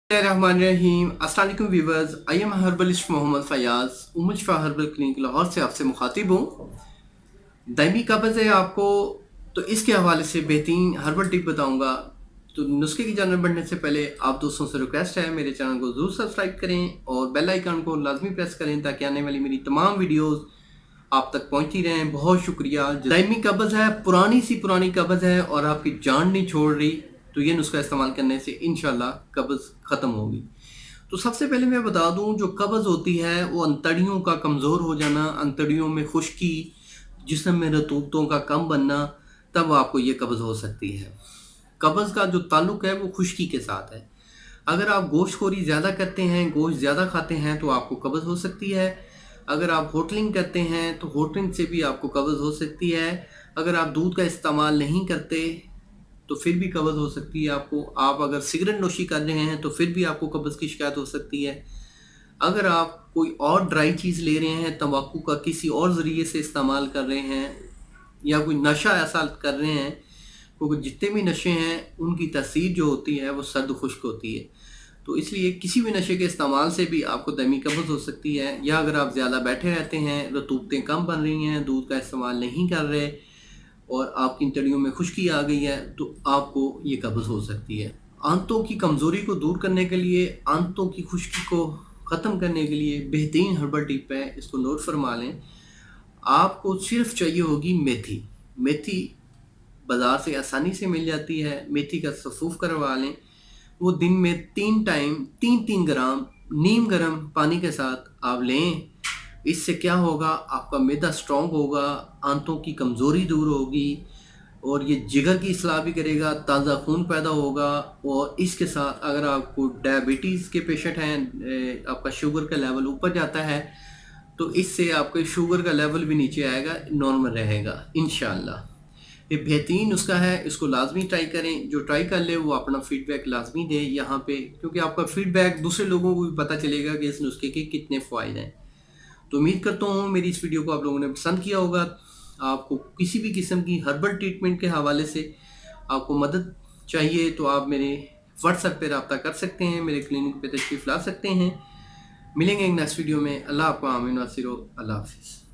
रहीम अस्सलाम वालेकुम viewers. I am herbalist Mohammad Fayaz Umar Shafa herbal clinic Lahore से आपसे मुखातिब हूँ। दायमी कब्ज़ है आपको, तो इसके हवाले से बेहतरीन हर्बल टिप बताऊँगा। तो नुस्खे की जानब बढ़ने से पहले आप दोस्तों से रिक्वेस्ट है मेरे चैनल को ज़रूर सब्सक्राइब करें और बेल आइकन को लाजमी प्रेस करें ताकि आने वाली मेरी तमाम वीडियोज़ आप तक पहुँचती रहें। बहुत शुक्रिया। दायमी कब्ज़ है, पुरानी सी पुरानी कब्ज़ है और आपकी जान नहीं छोड़ रही, तो ये नुस्खा इस्तेमाल करने से इंशाल्लाह कब्ज़ ख़त्म होगी। तो सबसे पहले मैं बता दूं, जो कब्ज़ होती है वो अंतड़ियों का कमज़ोर हो जाना, अंतड़ियों में खुश्की, जिस्म में रतूतों का कम बनना, तब आपको ये कब्ज़ हो सकती है। कब्ज़ का जो ताल्लुक़ है वो खुश्की के साथ है। अगर आप गोश्तखोरी ज़्यादा करते हैं, गोश्त ज़्यादा खाते हैं, तो आपको कब्ज़ हो सकती है। अगर आप होटलिंग करते हैं तो होटलिंग से भी आपको कब्ज़ हो सकती है। अगर आप दूध का इस्तेमाल नहीं करते तो फिर भी कब्ज़ हो सकती है आपको। आप अगर सिगरेट नोशी कर रहे हैं तो फिर भी आपको कब्ज़ की शिकायत हो सकती है। अगर आप कोई और ड्राई चीज़ ले रहे हैं, तंबाकू का किसी और ज़रिए से इस्तेमाल कर रहे हैं, या कोई नशा ऐसा कर रहे हैं, क्योंकि जितने भी नशे हैं उनकी तासीर जो होती है वो सर्द खुश्क होती है, तो इसलिए किसी भी नशे के इस्तेमाल से भी आपको दायमी कब्ज़ हो सकती है। या अगर आप ज़्यादा बैठे रहते हैं, रतूबतें कम बन रही हैं, दूध का इस्तेमाल नहीं कर रहे और आपकी तड़ियों में खुश्की आ गई है, तो आपको ये कब्ज़ हो सकती है। आंतों की कमज़ोरी को दूर करने के लिए, आंतों की खुश्की को ख़त्म करने के लिए बेहतरीन हर्बल टिप है, इसको नोट फरमा लें। आपको सिर्फ चाहिए होगी मेथी। मेथी बाज़ार से आसानी से मिल जाती है। मेथी का सफ़ूफ़ करवा लें। वो दिन में 3 टाइम 3-3 ग्राम नीम गर्म पानी के साथ आप लें। इससे क्या होगा, आपका मैदा स्ट्रॉन्ग होगा, आंतों की कमज़ोरी दूर होगी और ये जिगर की इस्लाह भी करेगा, ताज़ा खून पैदा होगा। और इसके साथ अगर आपको डायबिटीज़ के पेशेंट हैं, आपका शुगर का लेवल ऊपर जाता है, तो इससे आपके शुगर का लेवल भी नीचे आएगा, नॉर्मल रहेगा इंशाअल्लाह। ये बेहतरीन नुस्खा है, इसको लाजमी ट्राई करें। जो ट्राई कर ले वो अपना फीडबैक लाजमी दे यहाँ पे, क्योंकि आपका फीडबैक दूसरे लोगों को भी पता चलेगा कि इस नुस्खे के कितने फ़ायदे हैं। तो उम्मीद करता हूँ मेरी इस वीडियो को आप लोगों ने पसंद किया होगा। आपको किसी भी किस्म की हर्बल ट्रीटमेंट के हवाले से आपको मदद चाहिए तो आप मेरे व्हाट्सएप पे रब्ता कर सकते हैं, मेरे क्लिनिक पे तशरीफ़ ला सकते हैं। मिलेंगे एक नेक्स्ट वीडियो में। अल्लाह आपको आमीन वासिरो। अल्लाह हाफिज़।